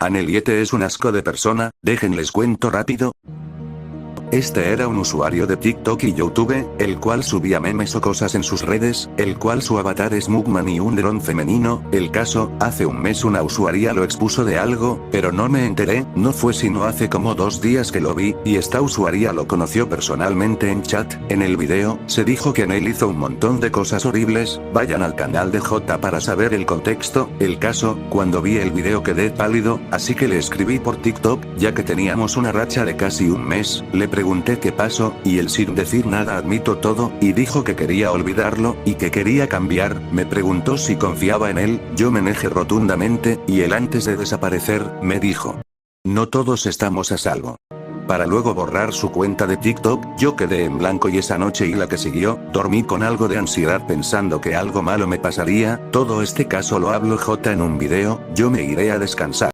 Aneliete es un asco de persona, déjenles cuento rápido. Este era un usuario de TikTok y YouTube, el cual subía memes o cosas en sus redes, el cual su avatar es Mugman y un dron femenino. El caso, hace un mes una usuaria lo expuso de algo, pero no me enteré, no fue sino hace como 2 días que lo vi, y esta usuaria lo conoció personalmente en chat. En el video, se dijo que Neil hizo un montón de cosas horribles, vayan al canal de J para saber el contexto. El caso, cuando vi el video quedé pálido, así que le escribí por TikTok, ya que teníamos una racha de casi un mes, le pregunté qué pasó, y él sin decir nada admito todo, y dijo que quería olvidarlo, y que quería cambiar. Me preguntó si confiaba en él, yo me negué rotundamente, y él antes de desaparecer, me dijo: no todos estamos a salvo. Para luego borrar su cuenta de TikTok, yo quedé en blanco y esa noche y la que siguió, dormí con algo de ansiedad pensando que algo malo me pasaría. Todo este caso lo hablo J en un video, yo me iré a descansar.